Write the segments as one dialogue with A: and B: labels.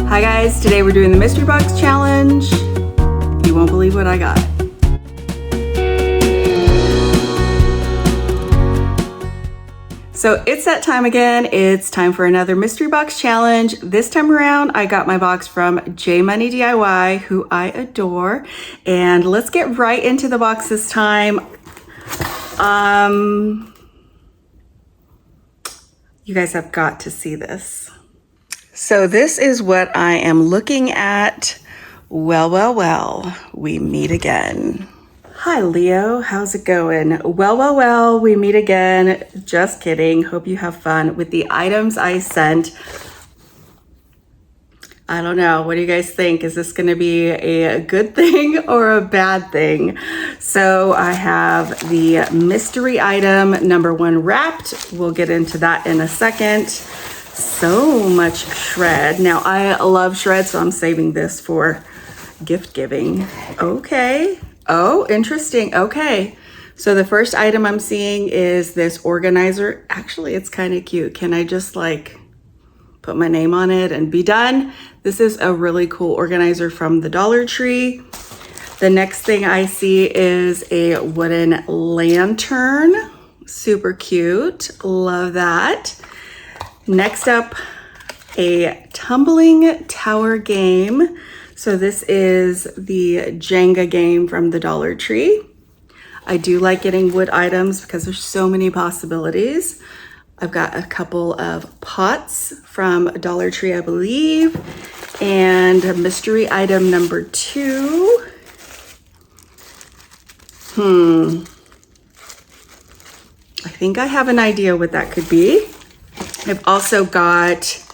A: Hi guys, today we're doing the mystery box challenge. You won't believe what I got. So it's that time again. It's time for another mystery box challenge. This time around, I got my box from J Money DIY, who I adore. And let's get right into the box this time. You guys have got to see this. So this is what I am looking at. Well, we meet again. Hi Leo, how's it going? Well, we meet again. Just kidding. Hope you have fun with the items I sent. I don't know. What do you guys think? Is this going to be a good thing or a bad thing? So I have the mystery item number 1 wrapped. We'll get into that in a second. So much shred. Now I love shred, so I'm saving this for gift giving. Okay. Oh, interesting. Okay. So the first item I'm seeing is this organizer. Actually, it's kind of cute. Can I just like put my name on it and be done? This is a really cool organizer from the Dollar Tree. The next thing I see is a wooden lantern. Super cute. Love that. Next up, a tumbling tower game. So this is the Jenga game from the Dollar Tree. I do like getting wood items because there's so many possibilities. I've got a couple of pots from Dollar Tree, I believe. And mystery item number 2. I think I have an idea what that could be. I've also got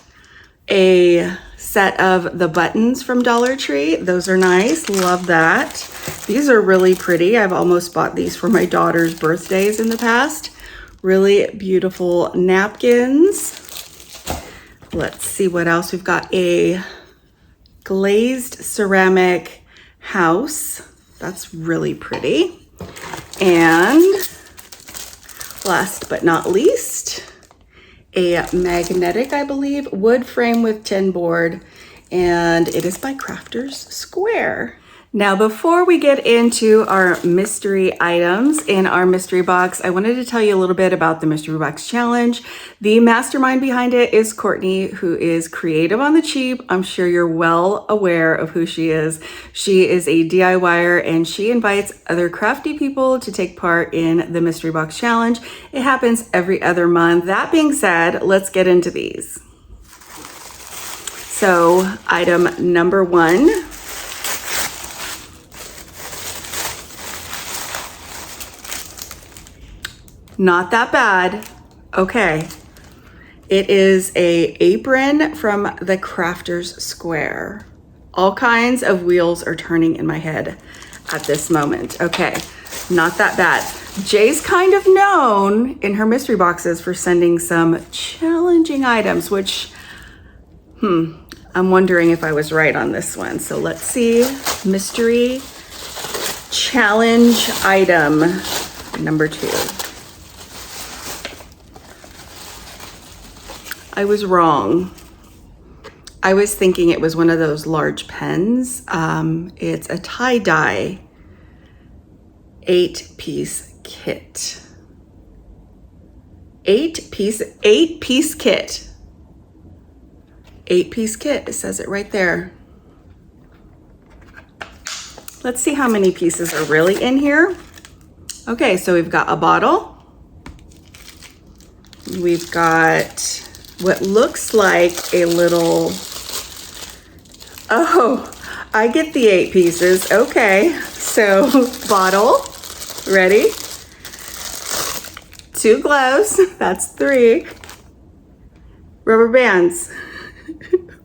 A: a set of the buttons from Dollar Tree. Those are nice. Love that. These are really pretty. I've almost bought these for my daughter's birthdays in the past. Really beautiful napkins. Let's see what else. We've got a glazed ceramic house. That's really pretty. And last but not least, a magnetic, I believe, wood frame with tin board, and it is by Crafters Square. Now, before we get into our mystery items in our mystery box, I wanted to tell you a little bit about the mystery box challenge. The mastermind behind it is Courtney, who is creative on the cheap. I'm sure you're well aware of who she is. She is a DIYer and she invites other crafty people to take part in the mystery box challenge. It happens every other month. That being said, let's get into these. So item number 1. Not that bad. Okay. It is a apron from the Crafters Square. All kinds of wheels are turning in my head at this moment. Okay. Not that bad. Jay's kind of known in her mystery boxes for sending some challenging items, which, I'm wondering if I was right on this one. So let's see. Mystery challenge item number 2. I was wrong. I was thinking it was one of those large pens. It's a tie-dye 8-piece kit. 8-piece kit. 8-piece kit, it says it right there. Let's see how many pieces are really in here. Okay, so we've got a bottle. We've got what looks like a little, oh, I get the 8 pieces. Okay, so bottle, ready? 2 gloves, that's 3. Rubber bands,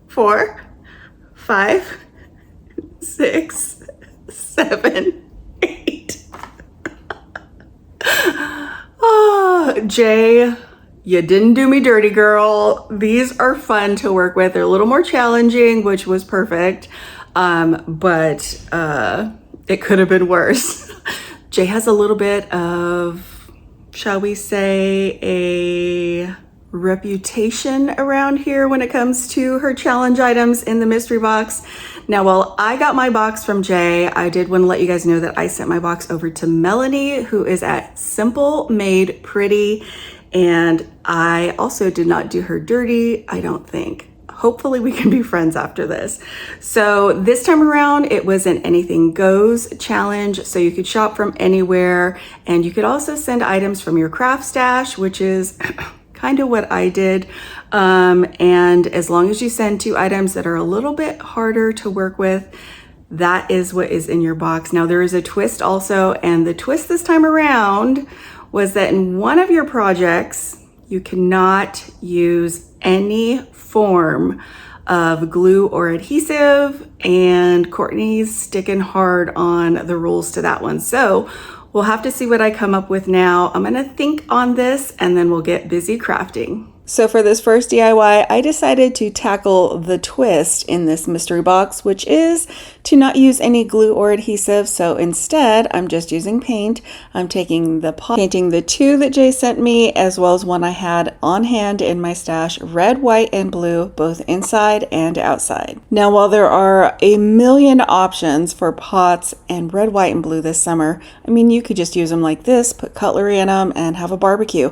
A: 4, 5, 6, 7, 8. Oh, Jay. You didn't do me dirty, girl. These are fun to work with. They're a little more challenging, which was perfect. But it could have been worse. Jay has a little bit of, shall we say, a reputation around here when it comes to her challenge items in the mystery box. Now, while I got my box from Jay, I did want to let you guys know that I sent my box over to Melanie, who is at Simple Made Pretty, and I also did not do her dirty, I don't think. Hopefully we can be friends after this. So this time around, it was an anything goes challenge. So you could shop from anywhere, and you could also send items from your craft stash, which is kind of what I did. And as long as you send 2 items that are a little bit harder to work with, that is what is in your box. Now there is a twist also, and the twist this time around was that in one of your projects, you cannot use any form of glue or adhesive, and Courtney's sticking hard on the rules to that one. So we'll have to see what I come up with now. I'm gonna think on this and then we'll get busy crafting. So for this first DIY, I decided to tackle the twist in this mystery box, which is to not use any glue or adhesive. So instead, I'm just using paint. I'm taking the pot, painting the 2 that Jay sent me, as well as one I had on hand in my stash, red, white, and blue, both inside and outside. Now, while there are a million options for pots and red, white, and blue this summer, I mean, you could just use them like this, put cutlery in them, and have a barbecue.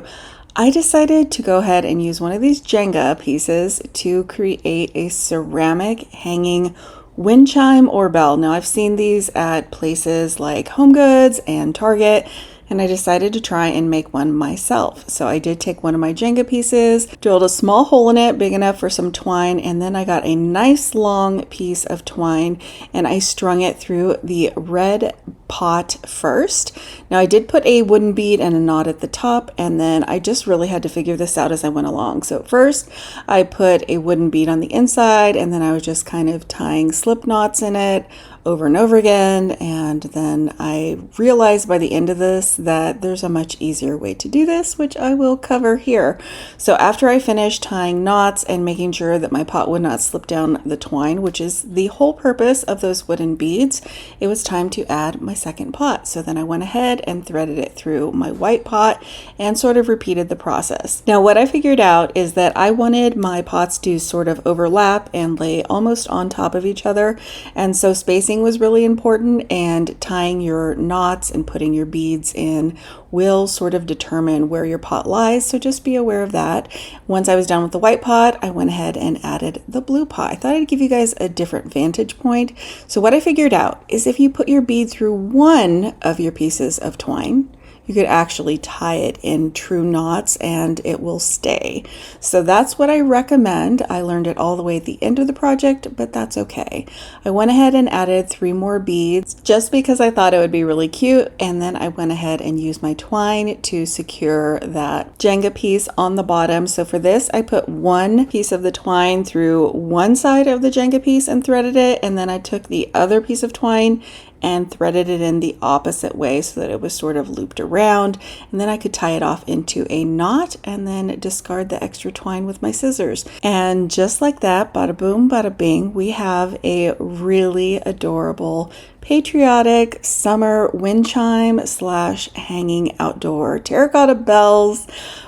A: I decided to go ahead and use one of these Jenga pieces to create a ceramic hanging wind chime or bell. Now I've seen these at places like Home Goods and Target, and I decided to try and make one myself. So I did take one of my Jenga pieces, drilled a small hole in it big enough for some twine, and then I got a nice long piece of twine and I strung it through the red pot first. Now I did put a wooden bead and a knot at the top, and then I just really had to figure this out as I went along. So at first I put a wooden bead on the inside, and then I was just kind of tying slip knots in it over and over again. And then I realized by the end of this that there's a much easier way to do this, which I will cover here. So after I finished tying knots and making sure that my pot would not slip down the twine, which is the whole purpose of those wooden beads, it was time to add my second pot. So then I went ahead and threaded it through my white pot and sort of repeated the process. Now what I figured out is that I wanted my pots to sort of overlap and lay almost on top of each other, and so spacing was really important, and tying your knots and putting your beads in will sort of determine where your pot lies, so just be aware of that. Once I was done with the white pot, I went ahead and added the blue pot. I thought I'd give you guys a different vantage point. So what I figured out is if you put your bead through one of your pieces of twine, you could actually tie it in true knots and it will stay. So that's what I recommend. I learned it all the way at the end of the project, but that's okay. I went ahead and added 3 more beads just because I thought it would be really cute. And then I went ahead and used my twine to secure that Jenga piece on the bottom. So for this, I put one piece of the twine through one side of the Jenga piece and threaded it. And then I took the other piece of twine and threaded it in the opposite way so that it was sort of looped around, and then I could tie it off into a knot and then discard the extra twine with my scissors. And just like that, bada boom, bada bing, we have a really adorable patriotic summer wind chime / hanging outdoor terracotta bells.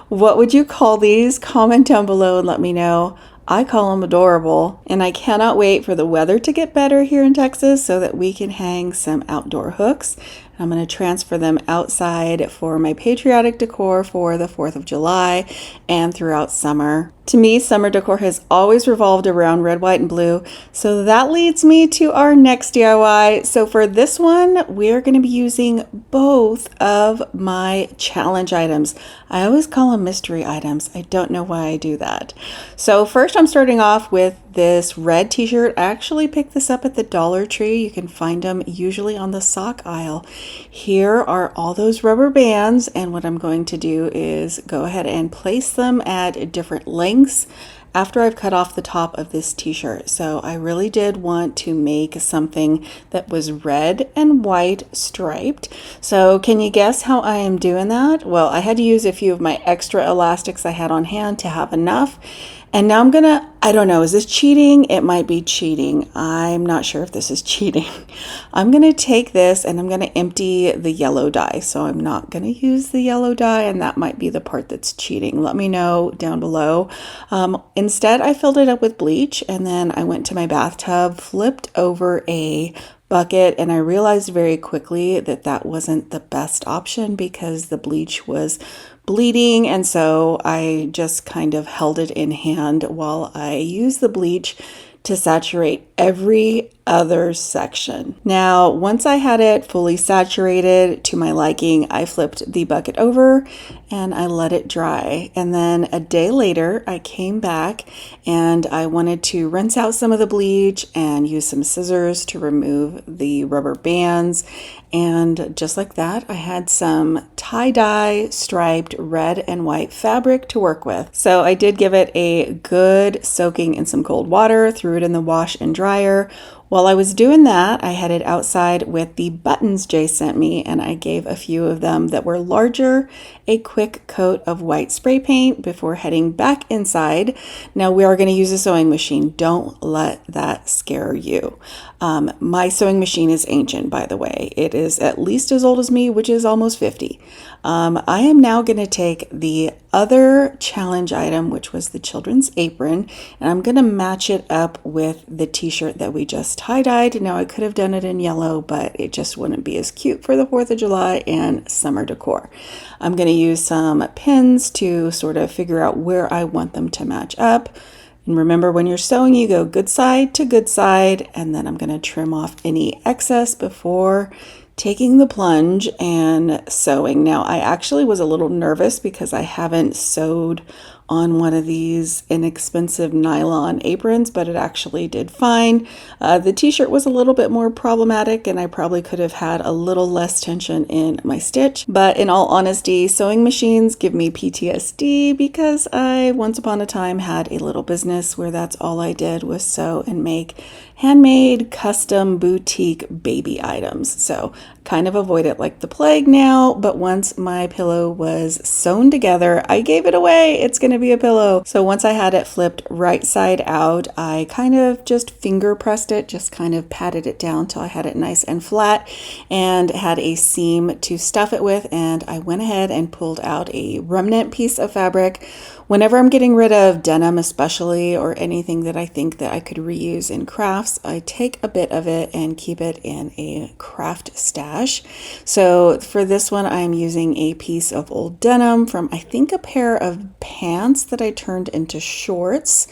A: What would you call these? Comment down below and let me know. I call them adorable, and I cannot wait for the weather to get better here in Texas so that we can hang some outdoor hooks. I'm going to transfer them outside for my patriotic decor for the 4th of July and throughout summer. To me, summer decor has always revolved around red, white, and blue. So that leads me to our next DIY. So for this one, we're going to be using both of my challenge items. I always call them mystery items. I don't know why I do that. So first I'm starting off with this red t-shirt. I actually picked this up at the Dollar Tree. You can find them usually on the sock aisle. Here are all those rubber bands, and what I'm going to do is go ahead and place them at different lengths after I've cut off the top of this t-shirt. So I really did want to make something that was red and white striped. So can you guess how I am doing that? Well, I had to use a few of my extra elastics I had on hand to have enough. And now I'm gonna, I don't know, is this cheating? It might be cheating. I'm not sure if this is cheating. I'm gonna take this and I'm gonna empty the yellow dye. So I'm not gonna use the yellow dye, and that might be the part that's cheating. Let me know down below. Instead, I filled it up with bleach, and then I went to my bathtub, flipped over a bucket, and I realized very quickly that that wasn't the best option because the bleach was bleeding, and so I just kind of held it in hand while I used the bleach to saturate every other section. Now, once I had it fully saturated to my liking, I flipped the bucket over and I let it dry. And then a day later, I came back and I wanted to rinse out some of the bleach and use some scissors to remove the rubber bands. And just like that, I had some tie-dye striped red and white fabric to work with. So I did give it a good soaking in some cold water, threw it in the wash and dryer. While I was doing that, I headed outside with the buttons Jay sent me, and I gave a few of them that were larger a quick coat of white spray paint before heading back inside. Now we are going to use a sewing machine. Don't let that scare you. My sewing machine is ancient, by the way. It is at least as old as me, which is almost 50. I am now going to take the other challenge item, which was the children's apron, and I'm going to match it up with the t-shirt that we just tie-dyed. Now I could have done it in yellow, but it just wouldn't be as cute for the 4th of July and summer decor. I'm going to use some pins to sort of figure out where I want them to match up. And remember, when you're sewing, you go good side to good side, and then I'm going to trim off any excess before taking the plunge and sewing. Now, I actually was a little nervous because I haven't sewed on one of these inexpensive nylon aprons, but it actually did fine. The t-shirt was a little bit more problematic, and I probably could have had a little less tension in my stitch. But in all honesty, sewing machines give me PTSD because I once upon a time had a little business where that's all I did was sew and make handmade, custom, boutique baby items. So kind of avoid it like the plague now, but once my pillow was sewn together, I gave it away. It's going to be a pillow. So once I had it flipped right side out, I kind of just finger pressed it, just kind of patted it down till I had it nice and flat and had a seam to stuff it with. And I went ahead and pulled out a remnant piece of fabric. Whenever I'm getting rid of denim especially, or anything that I think that I could reuse in crafts, I take a bit of it and keep it in a craft stash. So for this one, I'm using a piece of old denim from, I think, a pair of pants that I turned into shorts.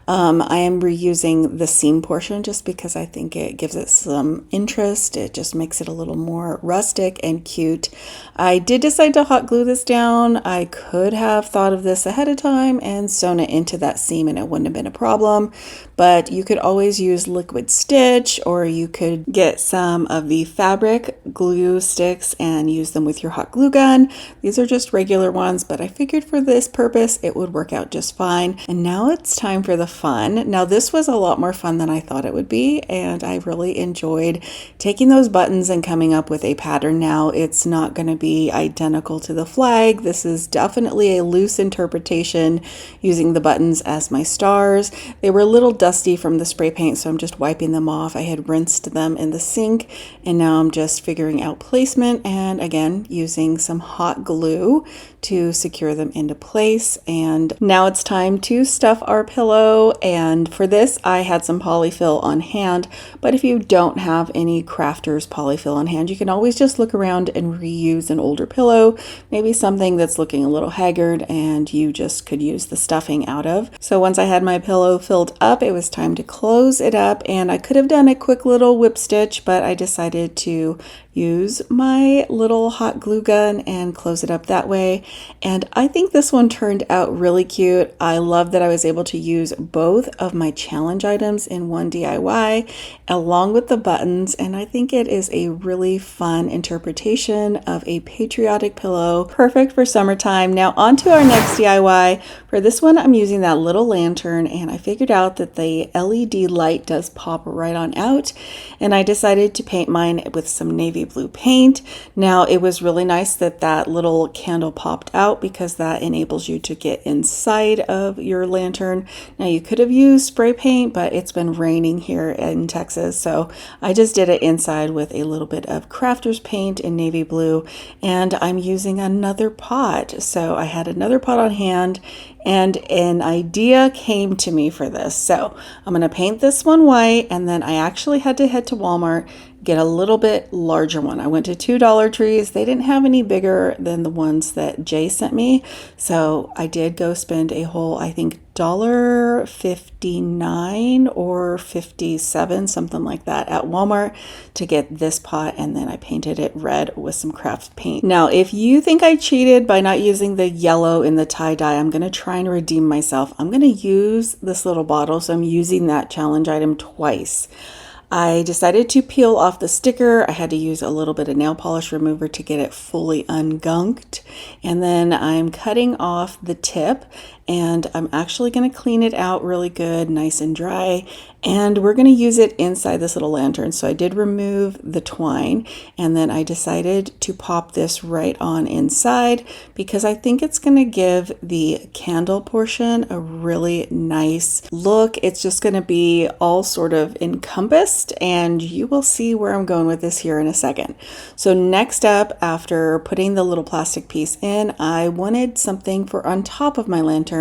A: I am reusing the seam portion just because I think it gives it some interest. It just makes it a little more rustic and cute. I did decide to hot glue this down. I could have thought of this ahead of time and sewn it into that seam and it wouldn't have been a problem, but you could always use liquid stitch, or you could get some of the fabric glue sticks and use them with your hot glue gun. These are just regular ones, but I figured for this purpose it would work out just fine. And now it's time for the fun. Now this was a lot more fun than I thought it would be, and I really enjoyed taking those buttons and coming up with a pattern. Now it's not going to be identical to the flag. This is definitely a loose interpretation using the buttons as my stars. They were a little dusty from the spray paint, so I'm just wiping them off. I had rinsed them in the sink, and now I'm just figuring out placement and again using some hot glue to secure them into place. And now it's time to stuff our pillow, and for this I had some polyfill on hand, but if you don't have any crafters polyfill on hand, you can always just look around and reuse an older pillow, maybe something that's looking a little haggard and you just could use the stuffing out of. So once I had my pillow filled up, it was time to close it up, and I could have done a quick little whip stitch, but I decided to use my little hot glue gun and close it up that way. And I think this one turned out really cute. I love that I was able to use both of my challenge items in one DIY along with the buttons, and I think it is a really fun interpretation of a patriotic pillow, perfect for summertime. Now on to our next DIY. For this one, I'm using that little lantern, and I figured out that the LED light does pop right on out, and I decided to paint mine with some navy navy blue paint. Now it was really nice that that little candle popped out because that enables you to get inside of your lantern. Now you could have used spray paint, but it's been raining here in Texas, so I just did it inside with a little bit of crafter's paint in navy blue, and I'm using another pot. So I had another pot on hand and an idea came to me for this. So I'm going to paint this one white, and then I actually had to head to Walmart, get a little bit larger one. I went to two Dollar Trees. They didn't have any bigger than the ones that Jay sent me. So I did go spend a whole, I think, $1.59 or 57, something like that, at Walmart to get this pot, and then I painted it red with some craft paint. Now, if you think I cheated by not using the yellow in the tie-dye, I'm going to try and redeem myself. I'm going to use this little bottle, so I'm using that challenge item twice. I decided to peel off the sticker. I had to use a little bit of nail polish remover to get it fully ungunked. And then I'm cutting off the tip, and I'm actually going to clean it out really good, nice and dry. And we're going to use it inside this little lantern. So I did remove the twine, and then I decided to pop this right on inside because I think it's going to give the candle portion a really nice look. It's just going to be all sort of encompassed, and you will see where I'm going with this here in a second. So next up, after putting the little plastic piece in, I wanted something for on top of my lantern.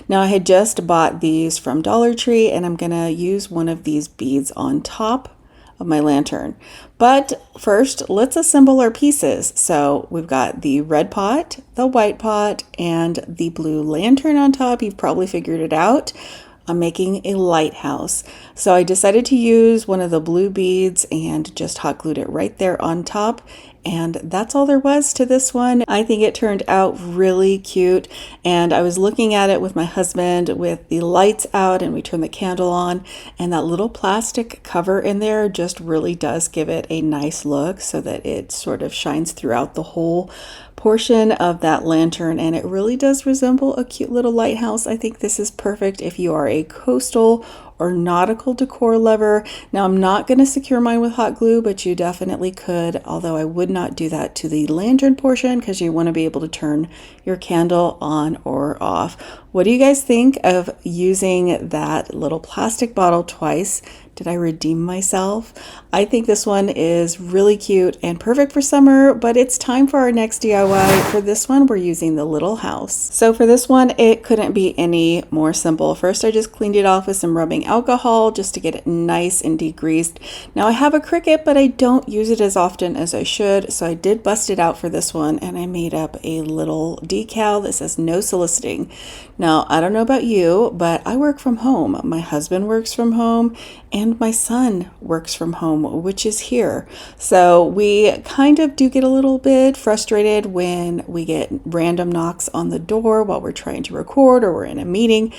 A: Now I had just bought these from Dollar Tree, and I'm going to use one of these beads on top of my lantern. But first, let's assemble our pieces. So we've got the red pot, the white pot, and the blue lantern on top. You've probably figured it out. I'm making a lighthouse. So I decided to use one of the blue beads and just hot glued it right there on top. And that's all there was to this one. I think it turned out really cute. And I was looking at it with my husband with the lights out, and we turned the candle on, and that little plastic cover in there just really does give it a nice look so that it sort of shines throughout the whole portion of that lantern, and it really does resemble a cute little lighthouse. I think this is perfect if you are a coastal or nautical decor lover. Now I'm not going to secure mine with hot glue, but you definitely could, although I would not do that to the lantern portion because you want to be able to turn your candle on or off. What do you guys think of using that little plastic bottle twice? Did I redeem myself? I think this one is really cute and perfect for summer, but it's time for our next DIY. For this one, we're using the little house. So for this one, it couldn't be any more simple. First, I just cleaned it off with some rubbing alcohol just to get it nice and degreased. Now I have a Cricut, but I don't use it as often as I should, so I did bust it out for this one, and I made up a little decal that says no soliciting. Now, I don't know about you, but I work from home. My husband works from home, and my son works from home, which is here. So we kind of do get a little bit frustrated when we get random knocks on the door while we're trying to record or we're in a meeting,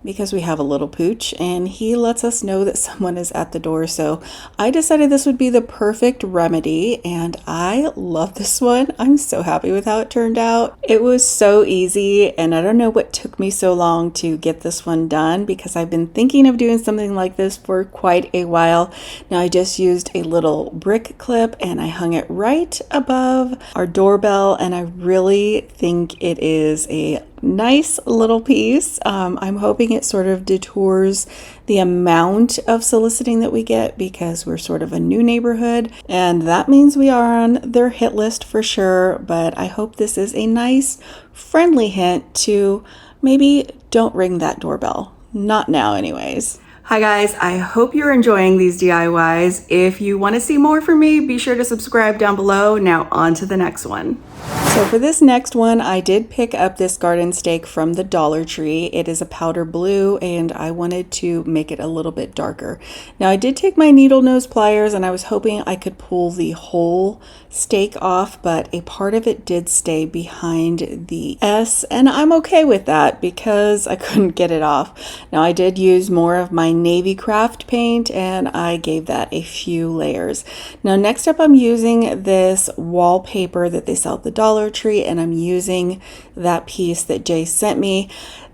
A: because we have a little pooch and he lets us know that someone is at the door. So I decided this would be the perfect remedy, and I love this one. I'm so happy with how it turned out. It was so easy, and I don't know what took me so long to get this one done because I've been thinking of doing something like this for quite a while. Now I just used a little brick clip and I hung it right above our doorbell, and I really think it is a nice little piece. I'm hoping it sort of detours the amount of soliciting that we get because we're sort of a new neighborhood, and that means we are on their hit list for sure. But I hope this is a nice, friendly hint to maybe don't ring that doorbell. Not now anyways. Hi guys, I hope you're enjoying these DIYs. If you want to see more from me, be sure to subscribe down below. Now on to the next one. So for this next one, I did pick up this garden stake from the Dollar Tree. It is a powder blue, and I wanted to make it a little bit darker. Now I did take my needle nose pliers, and I was hoping I could pull the whole stake off, but a part of it did stay behind the S, and I'm okay with that because I couldn't get it off. Now I did use more of my navy craft paint, and I gave that a few layers. Now next up, I'm using this wallpaper that they sell at the Dollar Tree, and I'm using that piece that Jay sent me.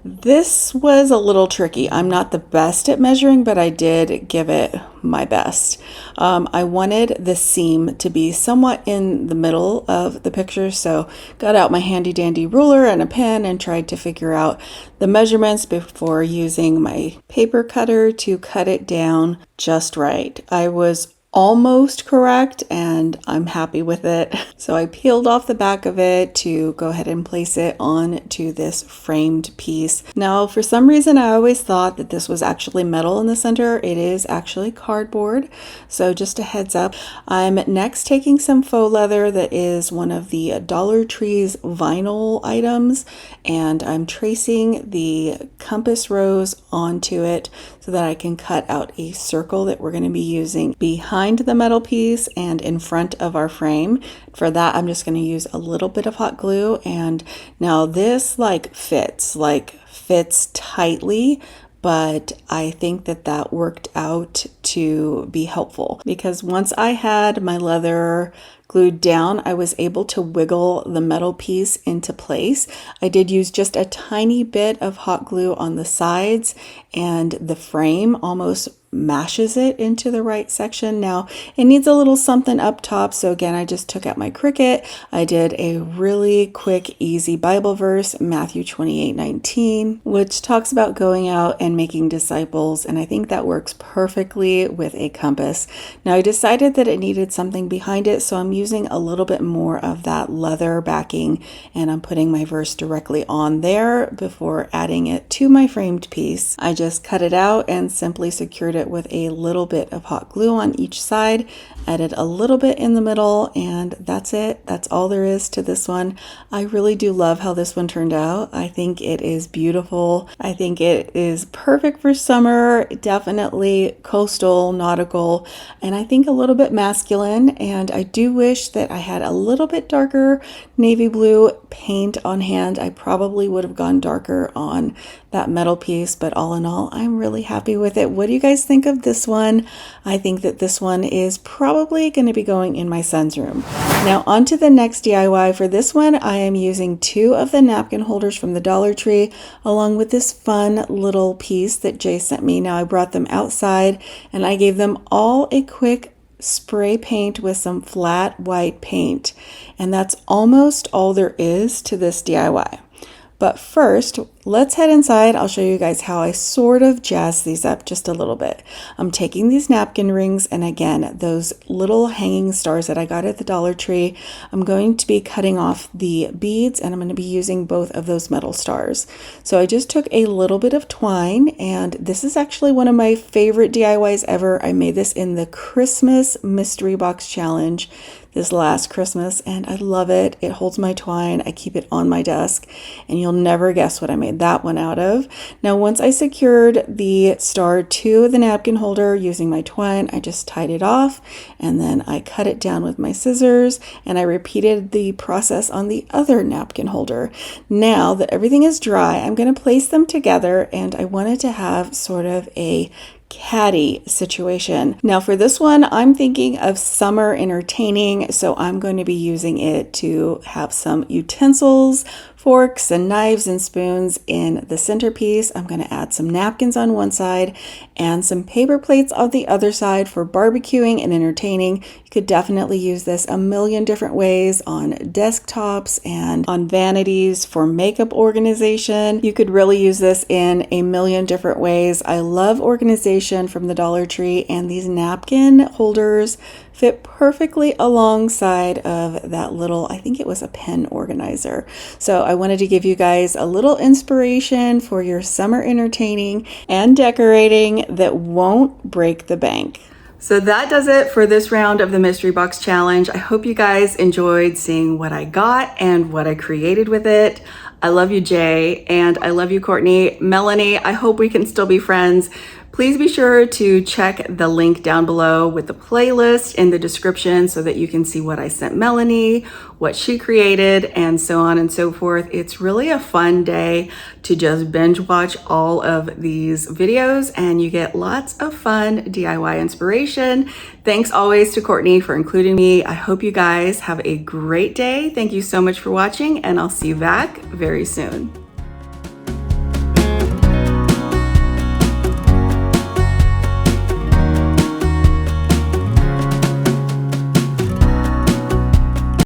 A: This was a little tricky. I'm not the best at measuring, but I did give it my best. I wanted the seam to be somewhat in the middle of the picture, so got out my handy dandy ruler and a pen and tried to figure out the measurements before using my paper cutter to cut it down just right. I was almost correct and I'm happy with it. So I peeled off the back of it to go ahead and place it on to this framed piece. Now, for some reason, I always thought that this was actually metal in the center. It is actually cardboard. So just a heads up. I'm next taking some faux leather that is one of the Dollar Tree's vinyl items, and I'm tracing the compass rose onto it so that I can cut out a circle that we're going to be using behind the metal piece and in front of our frame. For that, I'm just going to use a little bit of hot glue, and now this fits tightly, but I think that worked out to be helpful because once I had my leather glued down, I was able to wiggle the metal piece into place. I did use just a tiny bit of hot glue on the sides, and the frame almost mashes it into the right section. Now it needs a little something up top, so again, I just took out my Cricut. I did a really quick, easy Bible verse, Matthew 28:19, which talks about going out and making disciples, and I think that works perfectly with a compass. Now I decided that it needed something behind it, so I'm using a little bit more of that leather backing, and I'm putting my verse directly on there before adding it to my framed piece. I just cut it out and simply secured it with a little bit of hot glue on each side, added a little bit in the middle, and that's it. That's all there is to this one. I really do love how this one turned out. I think it is beautiful. I think it is perfect for summer, definitely coastal, nautical, and I think a little bit masculine. And I do wish that I had a little bit darker navy blue paint on hand. I probably would have gone darker on that metal piece, but all in all, I'm really happy with it. What do you guys think of this one? I think that this one is probably going to be going in my son's room. Now on to the next DIY. For this one, I am using 2 of the napkin holders from the Dollar Tree, along with this fun little piece that Jay sent me. Now I brought them outside and I gave them all a quick spray paint with some flat white paint. And that's almost all there is to this DIY. But first, let's head inside. I'll show you guys how I sort of jazz these up just a little bit. I'm taking these napkin rings, and again, those little hanging stars that I got at the Dollar Tree, I'm going to be cutting off the beads, and I'm going to be using both of those metal stars. So I just took a little bit of twine, and this is actually one of my favorite DIYs ever. I made this in the Christmas Mystery Box Challenge this last Christmas, and I love it. It holds my twine. I keep it on my desk, and you'll never guess what I made that one out of. Now, once I secured the star to the napkin holder using my twine, I just tied it off, and then I cut it down with my scissors, and I repeated the process on the other napkin holder. Now that everything is dry, I'm going to place them together, and I wanted to have sort of a caddy situation. Now for this one, I'm thinking of summer entertaining, so I'm going to be using it to have some utensils, forks and knives and spoons in the centerpiece. I'm going to add some napkins on one side and some paper plates on the other side for barbecuing and entertaining. You could definitely use this a million different ways on desktops and on vanities for makeup organization. You could really use this in a million different ways. I love organization from the Dollar Tree, and these napkin holders fit perfectly alongside of that little, I think it was a pen organizer. So I wanted to give you guys a little inspiration for your summer entertaining and decorating that won't break the bank. So that does it for this round of the Mystery Box Challenge. I hope you guys enjoyed seeing what I got and what I created with it. I love you, Jay, and I love you, Courtney. Melanie, I hope we can still be friends. Please be sure to check the link down below with the playlist in the description so that you can see what I sent Melanie, what she created, and so on and so forth. It's really a fun day to just binge watch all of these videos, and you get lots of fun DIY inspiration. Thanks always to Courtney for including me. I hope you guys have a great day. Thank you so much for watching, and I'll see you back very soon.